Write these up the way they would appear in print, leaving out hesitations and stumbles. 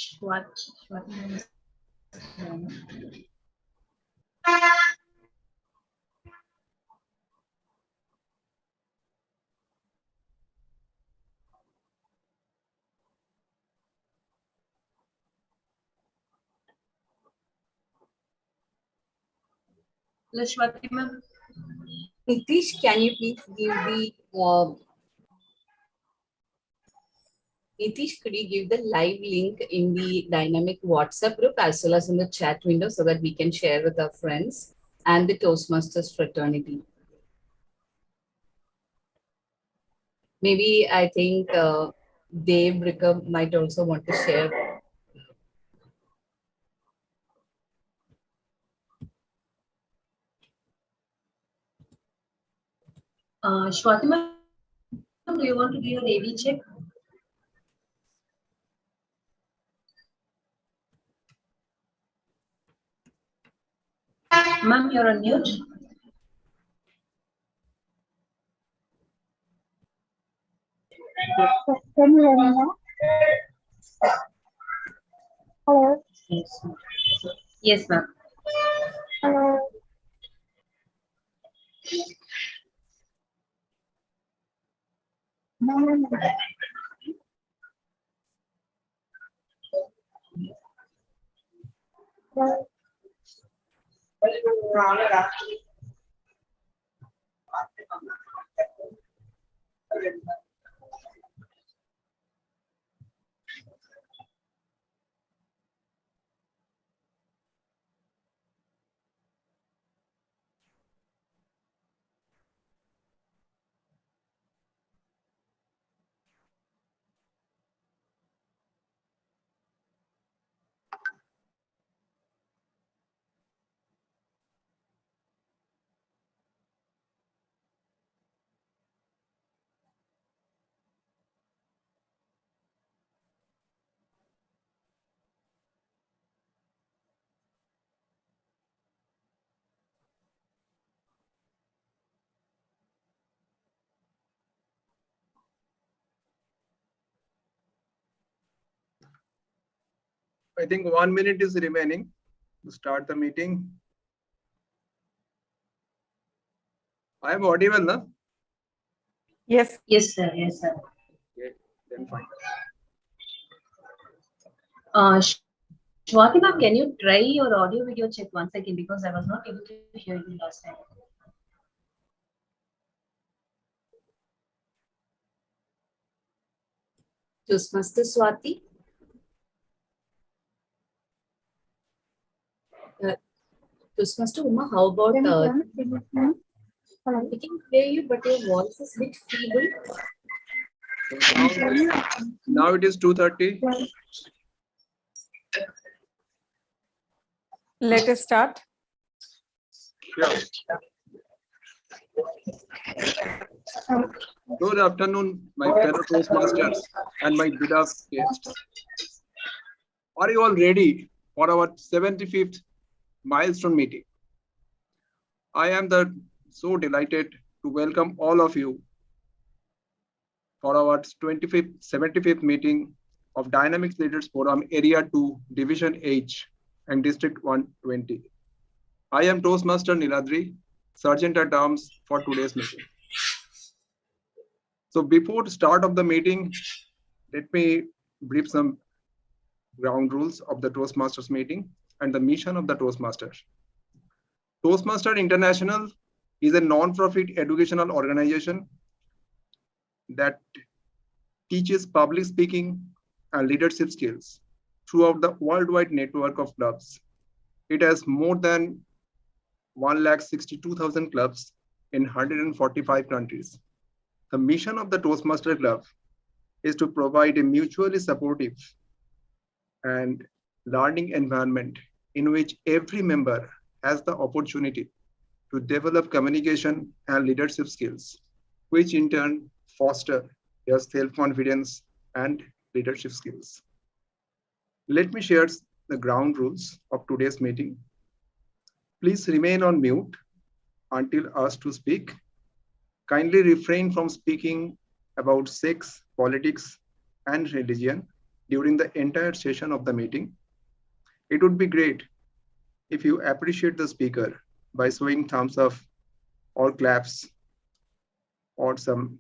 Swati ma'am is there. Hello, Swati ma'am. Nitish, can you please give the Nitish, could you give the live link in the dynamic WhatsApp group as well as in the chat window so that we can share with our friends and the Toastmasters fraternity? Maybe I think Dave Ricker might also want to share. Swati ma'am, do you want to do your AV check? Ma'am, you're on mute. Can you hear me now? Hello. Yes, ma'am. Hello. No. Hello. I think 1 minute is remaining to start the meeting. I am audible, no? Yes. Yes, sir. Yes, sir. Okay, then fine. Swati ma'am, can you try your audio video check once again because I was not able to hear you last time. Toastmaster Swati. Toastmaster Uma, how about Hello. we can hear you, but your voice is a bit feeble. Now it is 2:30. Let us start. Sure. Good afternoon, my fellow Toastmasters and my beloved guests. Are you all ready for our 75th milestone meeting? I am so delighted to welcome all of you for our 75th meeting of Dynamics Leaders Forum Area 2, Division H and District 120. I am Toastmaster Niladri, Sergeant at Arms for today's meeting. So before the start of the meeting, let me brief some ground rules of the Toastmasters meeting and the mission of the Toastmasters. Toastmaster International is a non-profit educational organization that teaches public speaking and leadership skills throughout the worldwide network of clubs. It has more than 162,000 clubs in 145 countries. The mission of the Toastmaster Club is to provide a mutually supportive and learning environment in which every member has the opportunity to develop communication and leadership skills, which in turn foster their self-confidence and leadership skills. Let me share the ground rules of today's meeting. Please remain on mute until asked to speak. Kindly refrain from speaking about sex, politics, and religion during the entire session of the meeting. It would be great if you appreciate the speaker by showing thumbs up or claps or some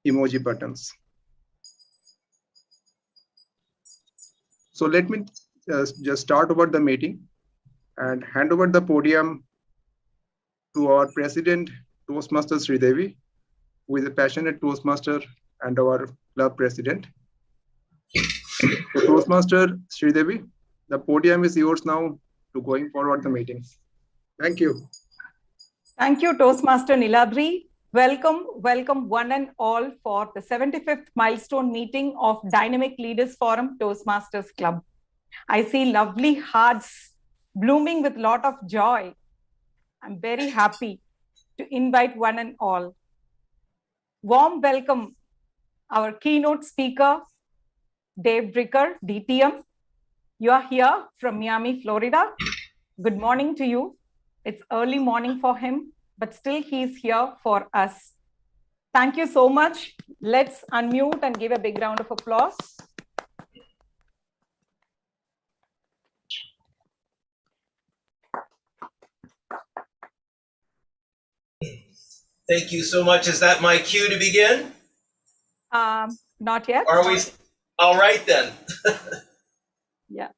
emoji buttons. So let me just start over the meeting and hand over the podium to our president, Toastmaster Sridevi, who is a passionate Toastmaster and our club president. So Toastmaster Sridevi, the podium is yours now to going forward the meetings. Thank you. Thank you, Toastmaster Niladri. Welcome, welcome one and all for the 75th milestone meeting of Dynamic Leaders Forum Toastmasters Club. I see lovely hearts blooming with a lot of joy. I'm very happy to invite one and all. Warm welcome, our keynote speaker, Dave Bricker, DTM. You are here from Miami, Florida. Good morning to you. It's early morning for him, but still he's here for us. Thank you so much. Let's unmute and give a big round of applause. Thank you so much. Is that my cue to begin? Not yet. Are we? All right then. Yeah.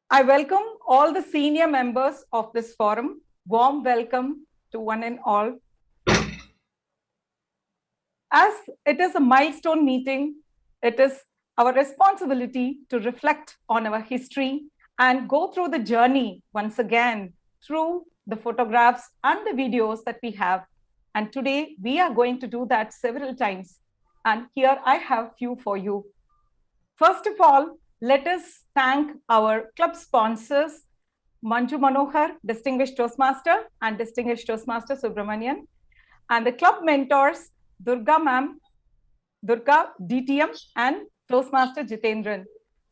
I welcome all the senior members of this forum. Warm welcome to one and all. As it is a milestone meeting, it is our responsibility to reflect on our history and go through the journey once again through the photographs and the videos that we have. And today we are going to do that several times. And here I have few for you. First of all, let us thank our club sponsors, Manju Manohar, Distinguished Toastmaster, and Distinguished Toastmaster Subramanian, and the club mentors, Durga Ma'am, Durga DTM, and Toastmaster Jitendran.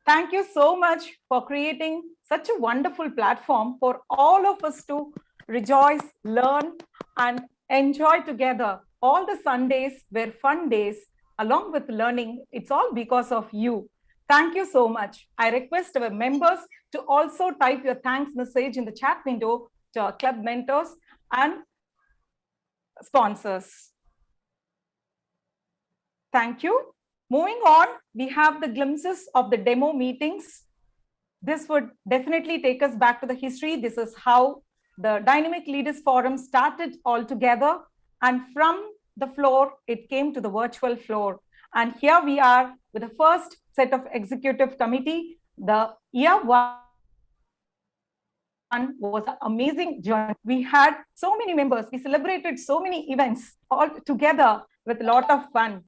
Thank you so much for creating such a wonderful platform for all of us to rejoice, learn, and enjoy together. All the Sundays were fun days, along with learning. It's all because of you. Thank you so much. I request our members to also type your thanks message in the chat window to our club mentors and sponsors. Thank you. Moving on, we have the glimpses of the demo meetings. This would definitely take us back to the history. This is how the Dynamic Leaders Forum started all together. And from the floor, it came to the virtual floor. And here we are with the first set of executive committee. The year one was an amazing journey. We had so many members. We celebrated so many events all together with a lot of fun.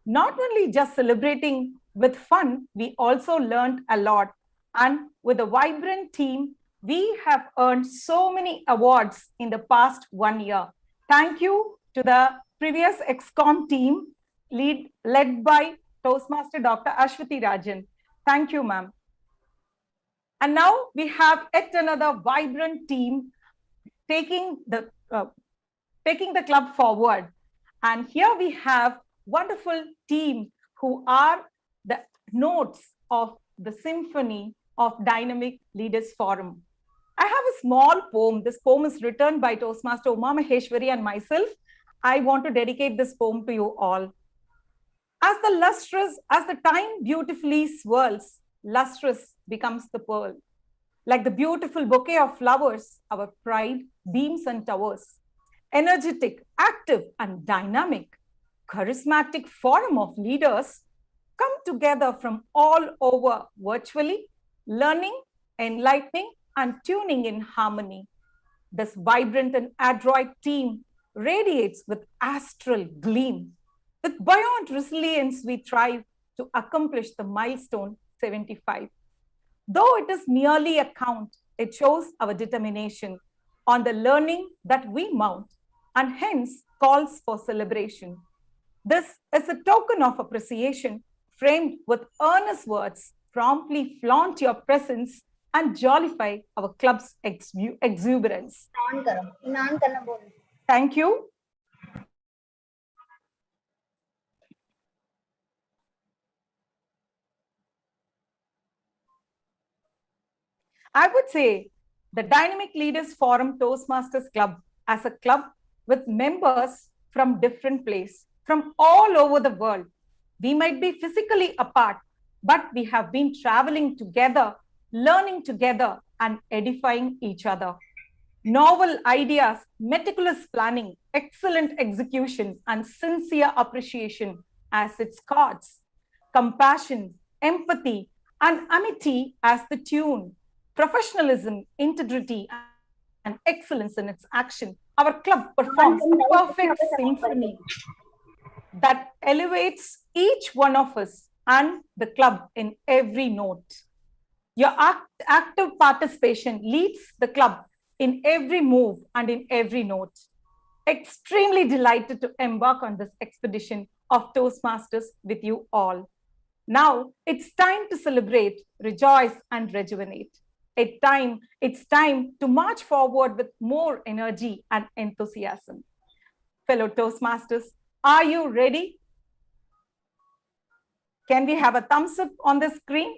Not only just celebrating with fun, we also learned a lot. And with a vibrant team, we have earned so many awards in the past 1 year. Thank you to the previous ExCom team led by Toastmaster Dr. Ashwati Rajan. Thank you, ma'am. And now we have yet another vibrant team taking the club forward. And here we have wonderful team who are the notes of the symphony of Dynamic Leaders Forum. I have a small poem. This poem is written by Toastmaster Uma Maheshwari and myself. I want to dedicate this poem to you all. As the time beautifully swirls, lustrous becomes the pearl. Like the beautiful bouquet of flowers, our pride beams and towers. Energetic, active, and dynamic, charismatic forum of leaders come together from all over virtually, learning, enlightening, and tuning in harmony. This vibrant and adroit team radiates with astral gleam. With buoyant resilience, we thrive to accomplish the milestone 75. Though it is merely a count, it shows our determination on the learning that we mount and hence calls for celebration. This is a token of appreciation framed with earnest words. Promptly flaunt your presence and jollify our club's exuberance. Thank you. I would say the Dynamic Leaders Forum Toastmasters Club as a club with members from different places, from all over the world. We might be physically apart, but we have been traveling together, learning together, and edifying each other. Novel ideas, meticulous planning, excellent execution, and sincere appreciation as its chords. Compassion, empathy, and amity as the tune. Professionalism, integrity, and excellence in its action. Our club performs a perfect symphony that elevates each one of us and the club in every note. Your active participation leads the club in every move and in every note. Extremely delighted to embark on this expedition of Toastmasters with you all. Now it's time to celebrate, rejoice, and rejuvenate. It's time to march forward with more energy and enthusiasm. Fellow Toastmasters, are you ready? Can we have a thumbs up on the screen?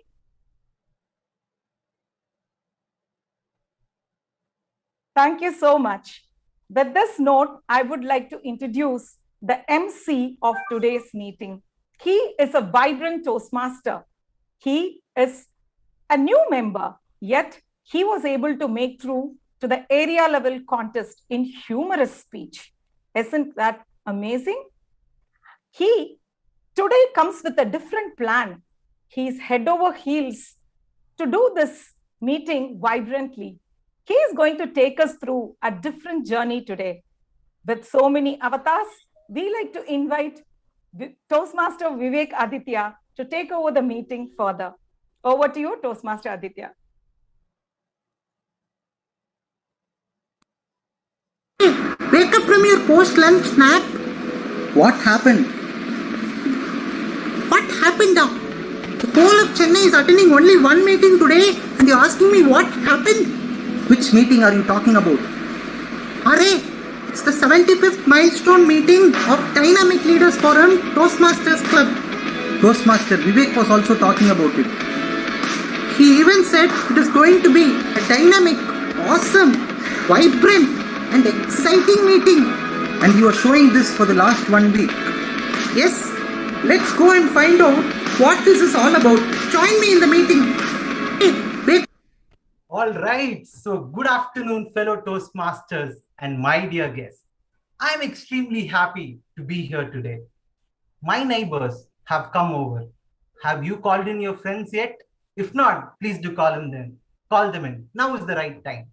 Thank you so much. With this note, I would like to introduce the MC of today's meeting. He is a vibrant Toastmaster. He is a new member, yet he was able to make through to the area level contest in humorous speech. Isn't that amazing? He today comes with a different plan. He's head over heels to do this meeting vibrantly. He is going to take us through a different journey today. With so many avatars, we like to invite Toastmaster Vivek Aditya to take over the meeting further. Over to you, Toastmaster Aditya. Wake up from your post-lunch nap. What happened? What happened now? The whole of Chennai is attending only one meeting today and you're asking me what happened? Which meeting are you talking about? Arey, it's the 75th milestone meeting of Dynamic Leaders Forum Toastmasters Club. Toastmaster Vivek was also talking about it. He even said it is going to be a dynamic, awesome, vibrant and exciting meeting. And you are showing this for the last 1 week. Yes, let's go and find out what this is all about. Join me in the meeting. Hey, wait. All right, so good afternoon, fellow Toastmasters and my dear guests. I'm extremely happy to be here today. My neighbors have come over. Have you called in your friends yet? If not, please do call them in. Now is the right time.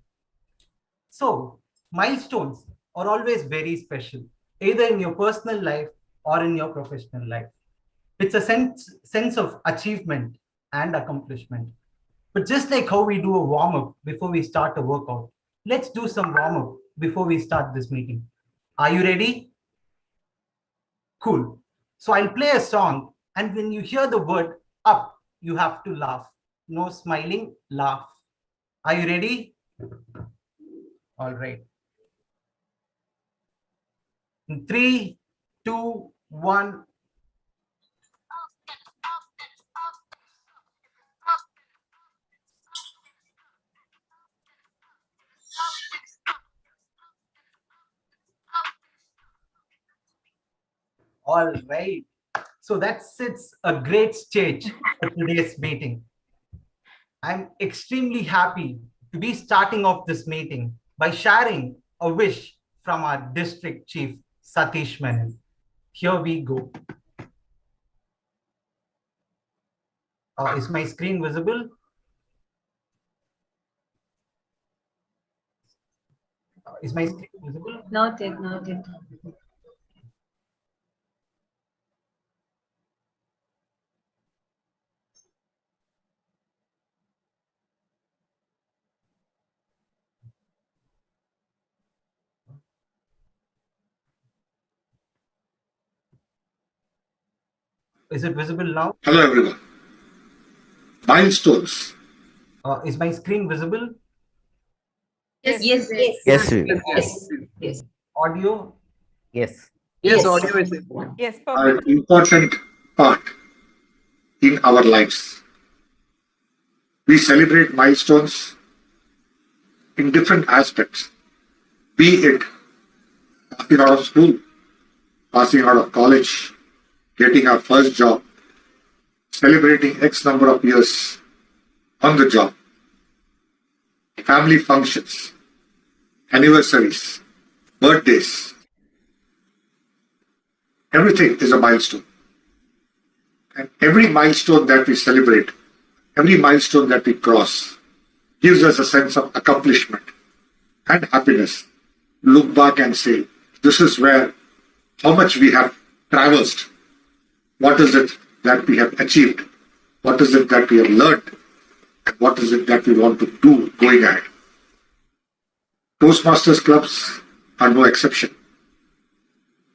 So, milestones are always very special, either in your personal life or in your professional life. It's a sense of achievement and accomplishment. But just like how we do a warm-up before we start a workout, let's do some warm-up before we start this meeting. Are you ready? Cool. So I'll play a song, and when you hear the word up, you have to laugh. No smiling, laugh. Are you ready? All right. In 3, 2, 1. All right. So that sets a great stage for today's meeting. I'm extremely happy to be starting off this meeting by sharing a wish from our district chief, Satish Menon. Here we go. Is my screen visible? Is my screen visible? Not yet, not yet. Is it visible now? Hello everyone. Milestones. Is my screen visible? Yes. Yes. Yes. Yes. Yes. Audio? Yes. Yes, Yes. audio is there. Yes, Are perfect. an important part in our lives. We celebrate milestones in different aspects, be it passing out of school, passing out of college, getting our first job, celebrating X number of years on the job, family functions, anniversaries, birthdays. Everything is a milestone. And every milestone that we celebrate, every milestone that we cross, gives us a sense of accomplishment and happiness. Look back and say, this is where, how much we have traversed. What is it that we have achieved? What is it that we have learned? And what is it that we want to do going ahead? Toastmasters clubs are no exception.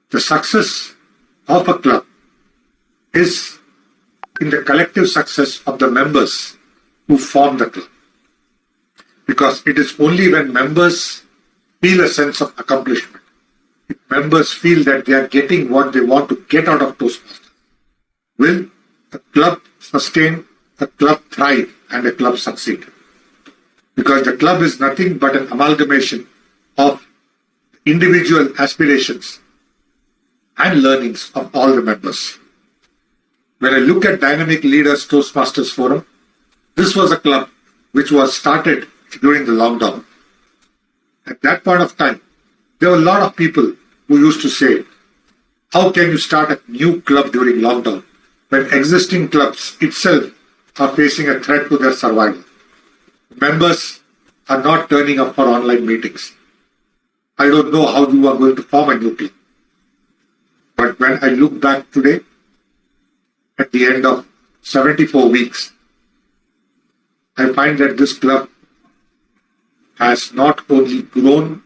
The success of a club is in the collective success of the members who form the club. Because it is only when members feel a sense of accomplishment, if members feel that they are getting what they want to get out of Toastmasters, will the club sustain, the club thrive, and the club succeed. Because the club is nothing but an amalgamation of individual aspirations and learnings of all the members. When I look at Dynamic Leaders Toastmasters Forum, this was a club which was started during the lockdown. At that point of time, there were a lot of people who used to say, how can you start a new club during lockdown when existing clubs itself are facing a threat to their survival? Members are not turning up for online meetings. I don't know how you are going to form a new club. But when I look back today, at the end of 74 weeks, I find that this club has not only grown,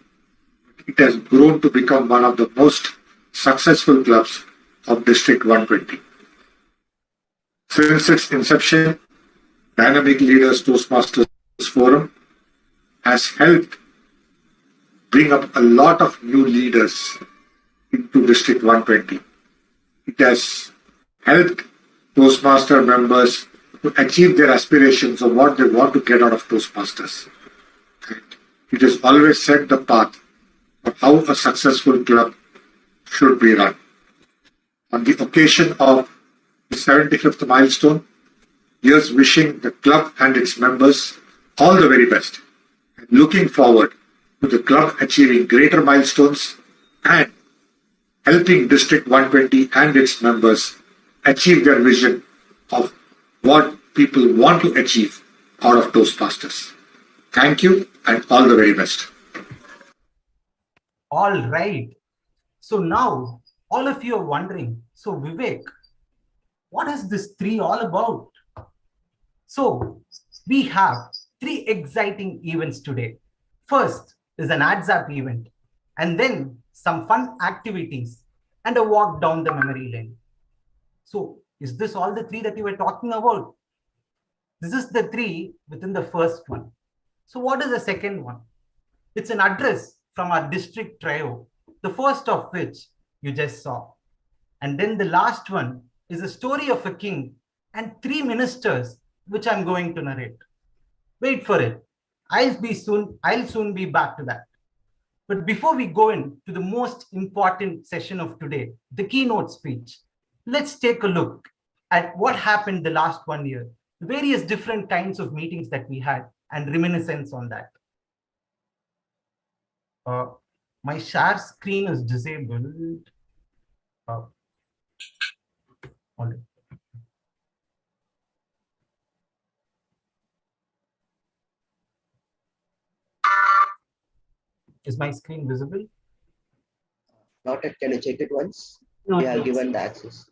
it has grown to become one of the most successful clubs of District 120. Since its inception, Dynamic Leaders Toastmasters Forum has helped bring up a lot of new leaders into District 120. It has helped Toastmaster members to achieve their aspirations of what they want to get out of Toastmasters. It has always set the path for how a successful club should be run. On the occasion of the 75th milestone, here's wishing the club and its members all the very best, and looking forward to the club achieving greater milestones and helping District 120 and its members achieve their vision of what people want to achieve out of Toastmasters. Thank you and all the very best. All right. So now all of you are wondering, so Vivek, what is this 3 all about? So we have 3 exciting events today. First is an AdsApp event, and then some fun activities and a walk down the memory lane. So is this all the 3 that you were talking about? This is the 3 within the first one. So what is the second one? It's an address from our district trio, the first of which you just saw. And then the last one is a story of a king and 3 ministers, which I'm going to narrate. Wait for it. I'll soon be back to that. But before we go into the most important session of today, the keynote speech, let's take a look at what happened the last 1 year, the various different kinds of meetings that we had, and reminiscence on that. My share screen is disabled. Is my screen visible? Not yet. Can you check it once? Not We are yet. given the access.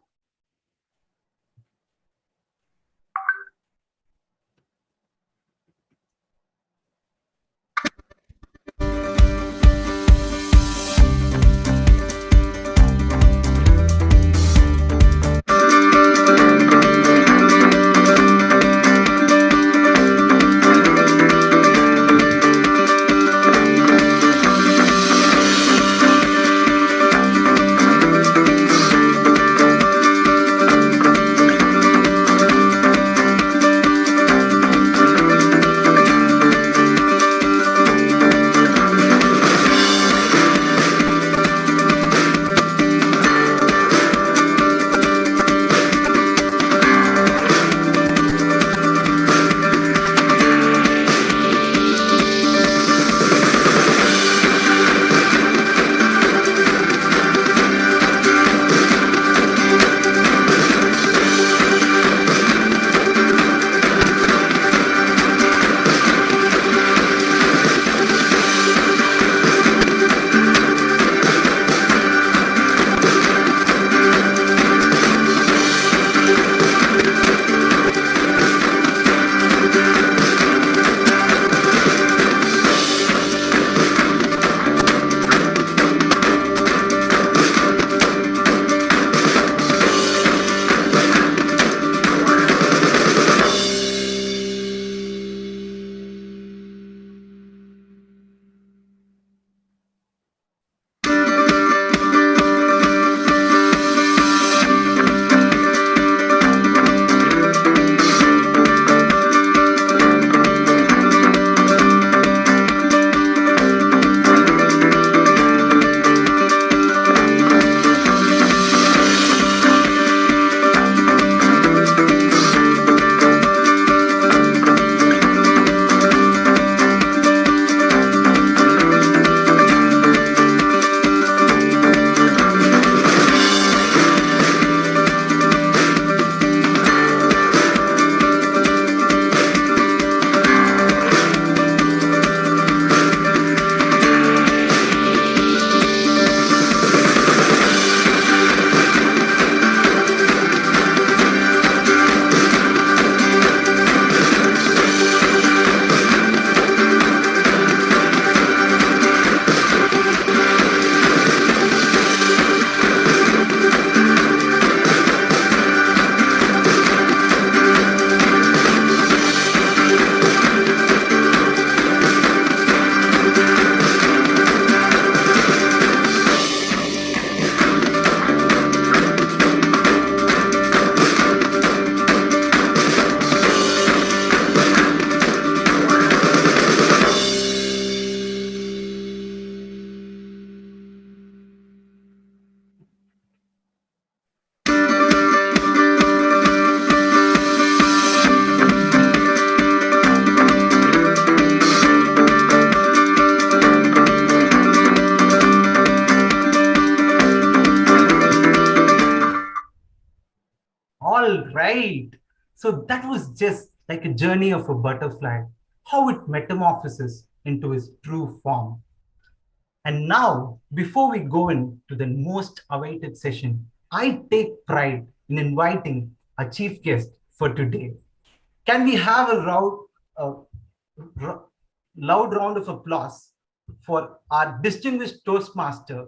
right. So that was just like a journey of a butterfly, how it metamorphoses into its true form. And now, before we go into the most awaited session, I take pride in inviting our chief guest for today. Can we have a loud round of applause for our distinguished Toastmaster,